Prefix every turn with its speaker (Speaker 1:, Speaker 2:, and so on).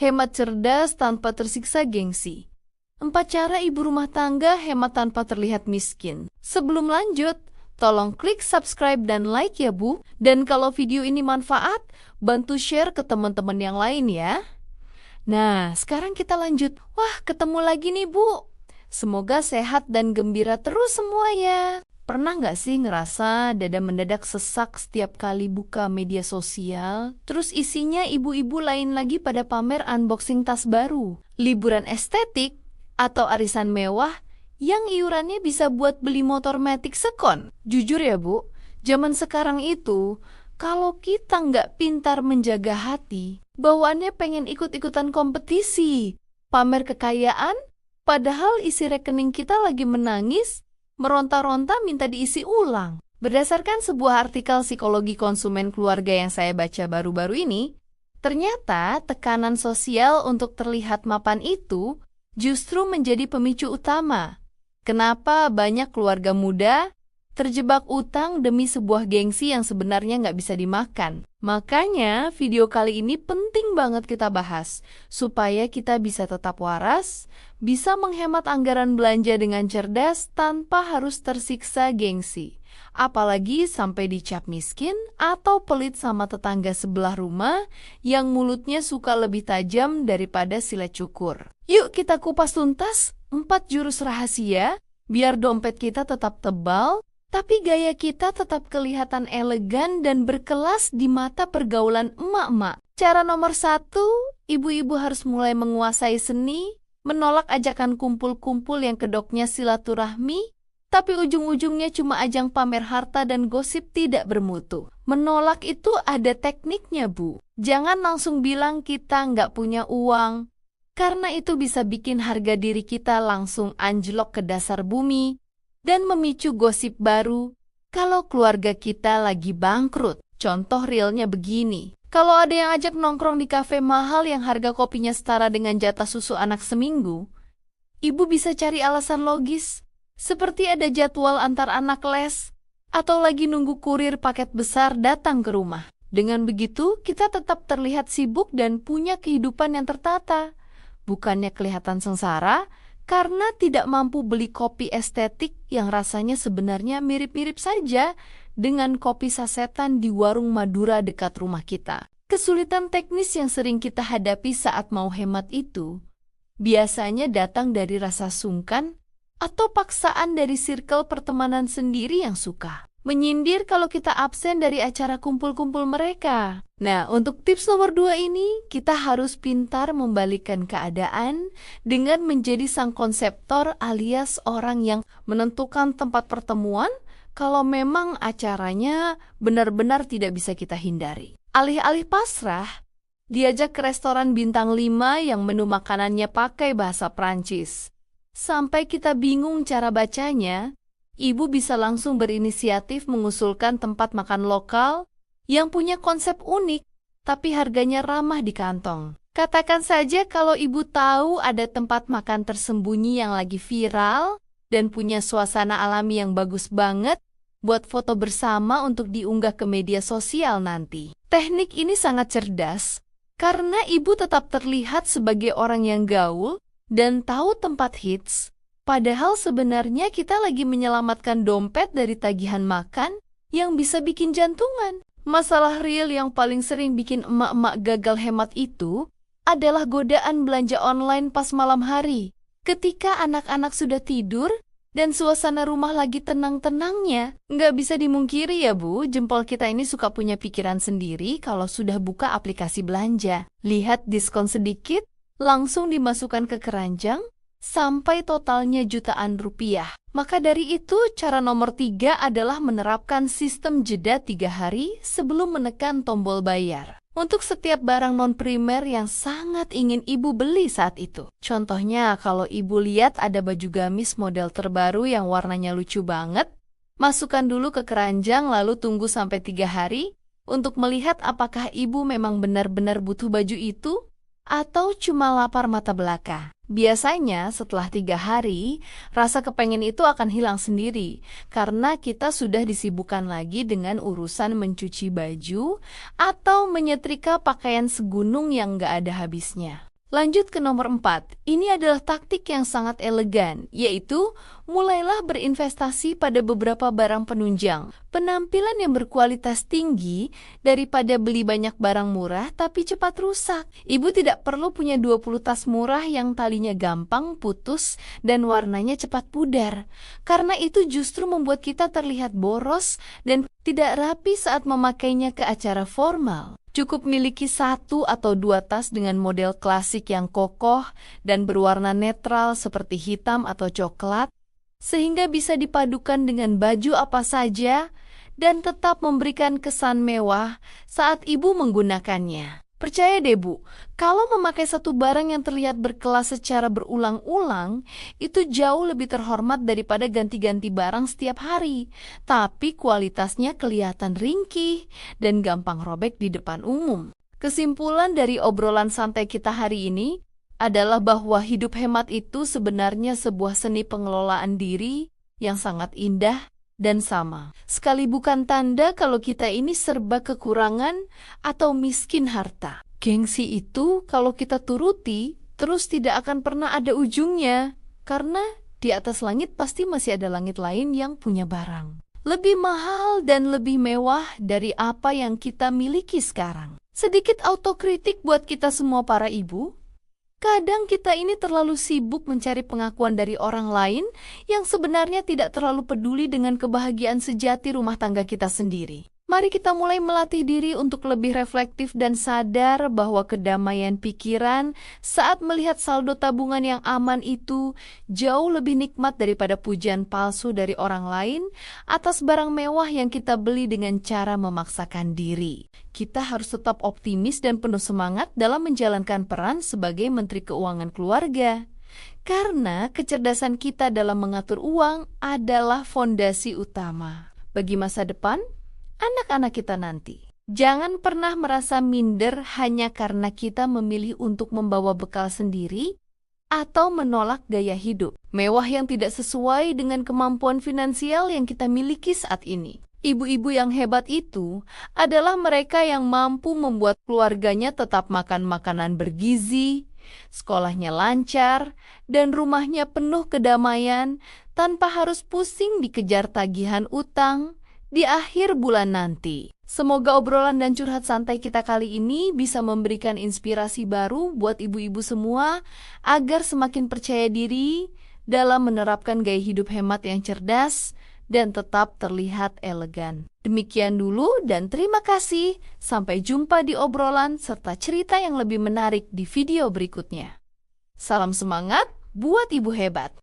Speaker 1: Hemat cerdas tanpa tersiksa gengsi. 4 cara ibu rumah tangga hemat tanpa terlihat miskin. Sebelum lanjut, tolong klik subscribe dan like ya Bu. Dan kalau video ini manfaat, bantu share ke teman-teman yang lain ya. Nah, sekarang kita lanjut. Wah, ketemu lagi nih Bu. Semoga sehat dan gembira terus semua ya. Pernah nggak sih ngerasa dada mendadak sesak setiap kali buka media sosial? Terus isinya ibu-ibu lain lagi pada pamer unboxing tas baru, liburan estetik, atau arisan mewah yang iurannya bisa buat beli motor matic sekon. Jujur ya Bu, zaman sekarang itu, kalau kita nggak pintar menjaga hati, bawaannya pengen ikut-ikutan kompetisi, pamer kekayaan, padahal isi rekening kita lagi menangis, meronta-ronta minta diisi ulang. Berdasarkan sebuah artikel psikologi konsumen keluarga yang saya baca baru-baru ini, ternyata tekanan sosial untuk terlihat mapan itu justru menjadi pemicu utama. Kenapa banyak keluarga muda terjebak utang demi sebuah gengsi yang sebenarnya nggak bisa dimakan. Makanya video kali ini penting banget kita bahas, supaya kita bisa tetap waras, bisa menghemat anggaran belanja dengan cerdas tanpa harus tersiksa gengsi. Apalagi sampai dicap miskin atau pelit sama tetangga sebelah rumah yang mulutnya suka lebih tajam daripada silet cukur. Yuk kita kupas tuntas 4 jurus rahasia biar dompet kita tetap tebal, tapi gaya kita tetap kelihatan elegan dan berkelas di mata pergaulan emak-emak. Cara nomor 1, ibu-ibu harus mulai menguasai seni, menolak ajakan kumpul-kumpul yang kedoknya silaturahmi, tapi ujung-ujungnya cuma ajang pamer harta dan gosip tidak bermutu. Menolak itu ada tekniknya Bu. Jangan langsung bilang kita nggak punya uang, karena itu bisa bikin harga diri kita langsung anjlok ke dasar bumi, dan memicu gosip baru kalau keluarga kita lagi bangkrut. Contoh realnya begini, kalau ada yang ajak nongkrong di kafe mahal yang harga kopinya setara dengan jatah susu anak seminggu, ibu bisa cari alasan logis, seperti ada jadwal antar anak les, atau lagi nunggu kurir paket besar datang ke rumah. Dengan begitu, kita tetap terlihat sibuk dan punya kehidupan yang tertata, bukannya kelihatan sengsara, karena tidak mampu beli kopi estetik yang rasanya sebenarnya mirip-mirip saja dengan kopi sasetan di warung Madura dekat rumah kita. Kesulitan teknis yang sering kita hadapi saat mau hemat itu biasanya datang dari rasa sungkan atau paksaan dari circle pertemanan sendiri yang suka menyindir kalau kita absen dari acara kumpul-kumpul mereka. Nah, untuk tips nomor 2 ini, kita harus pintar membalikkan keadaan dengan menjadi sang konseptor alias orang yang menentukan tempat pertemuan kalau memang acaranya benar-benar tidak bisa kita hindari. Alih-alih pasrah, diajak ke restoran bintang 5 yang menu makanannya pakai bahasa Prancis. Sampai kita bingung cara bacanya, ibu bisa langsung berinisiatif mengusulkan tempat makan lokal yang punya konsep unik, tapi harganya ramah di kantong. Katakan saja kalau ibu tahu ada tempat makan tersembunyi yang lagi viral dan punya suasana alami yang bagus banget buat foto bersama untuk diunggah ke media sosial nanti. Teknik ini sangat cerdas karena ibu tetap terlihat sebagai orang yang gaul dan tahu tempat hits. Padahal sebenarnya kita lagi menyelamatkan dompet dari tagihan makan yang bisa bikin jantungan. Masalah real yang paling sering bikin emak-emak gagal hemat itu adalah godaan belanja online pas malam hari. Ketika anak-anak sudah tidur dan suasana rumah lagi tenang-tenangnya, nggak bisa dimungkiri ya Bu, jempol kita ini suka punya pikiran sendiri kalau sudah buka aplikasi belanja. Lihat diskon sedikit, langsung dimasukkan ke keranjang, sampai totalnya jutaan rupiah. Maka dari itu, cara nomor 3 adalah menerapkan sistem jeda 3 hari sebelum menekan tombol bayar. Untuk setiap barang non-primer yang sangat ingin ibu beli saat itu. Contohnya, kalau ibu lihat ada baju gamis model terbaru yang warnanya lucu banget, masukkan dulu ke keranjang lalu tunggu sampai 3 hari untuk melihat apakah ibu memang benar-benar butuh baju itu atau cuma lapar mata belaka. Biasanya setelah 3 hari, rasa kepengen itu akan hilang sendiri karena kita sudah disibukkan lagi dengan urusan mencuci baju atau menyetrika pakaian segunung yang gak ada habisnya. Lanjut ke nomor 4. Ini adalah taktik yang sangat elegan, yaitu mulailah berinvestasi pada beberapa barang penunjang. Penampilan yang berkualitas tinggi daripada beli banyak barang murah tapi cepat rusak. Ibu tidak perlu punya 20 tas murah yang talinya gampang putus dan warnanya cepat pudar. Karena itu justru membuat kita terlihat boros dan tidak rapi saat memakainya ke acara formal. Cukup miliki 1 atau 2 tas dengan model klasik yang kokoh dan berwarna netral seperti hitam atau coklat, sehingga bisa dipadukan dengan baju apa saja dan tetap memberikan kesan mewah saat ibu menggunakannya. Percaya deh Bu, kalau memakai satu barang yang terlihat berkelas secara berulang-ulang, itu jauh lebih terhormat daripada ganti-ganti barang setiap hari. Tapi kualitasnya kelihatan ringkih dan gampang robek di depan umum. Kesimpulan dari obrolan santai kita hari ini adalah bahwa hidup hemat itu sebenarnya sebuah seni pengelolaan diri yang sangat indah dan sama. Sekali bukan tanda kalau kita ini serba kekurangan atau miskin harta. Gengsi itu kalau kita turuti, terus tidak akan pernah ada ujungnya. Karena di atas langit pasti masih ada langit lain yang punya barang lebih mahal dan lebih mewah dari apa yang kita miliki sekarang. Sedikit autokritik buat kita semua para ibu. Kadang kita ini terlalu sibuk mencari pengakuan dari orang lain yang sebenarnya tidak terlalu peduli dengan kebahagiaan sejati rumah tangga kita sendiri. Mari kita mulai melatih diri untuk lebih reflektif dan sadar bahwa kedamaian pikiran saat melihat saldo tabungan yang aman itu jauh lebih nikmat daripada pujian palsu dari orang lain atas barang mewah yang kita beli dengan cara memaksakan diri. Kita harus tetap optimis dan penuh semangat dalam menjalankan peran sebagai Menteri Keuangan Keluarga. Karena kecerdasan kita dalam mengatur uang adalah fondasi utama bagi masa depan anak-anak kita nanti. Jangan pernah merasa minder hanya karena kita memilih untuk membawa bekal sendiri atau menolak gaya hidup mewah yang tidak sesuai dengan kemampuan finansial yang kita miliki saat ini. Ibu-ibu yang hebat itu adalah mereka yang mampu membuat keluarganya tetap makan makanan bergizi, sekolahnya lancar, dan rumahnya penuh kedamaian tanpa harus pusing dikejar tagihan utang di akhir bulan nanti. Semoga obrolan dan curhat santai kita kali ini bisa memberikan inspirasi baru buat ibu-ibu semua agar semakin percaya diri dalam menerapkan gaya hidup hemat yang cerdas dan tetap terlihat elegan. Demikian dulu dan terima kasih. Sampai jumpa di obrolan serta cerita yang lebih menarik di video berikutnya. Salam semangat buat ibu hebat.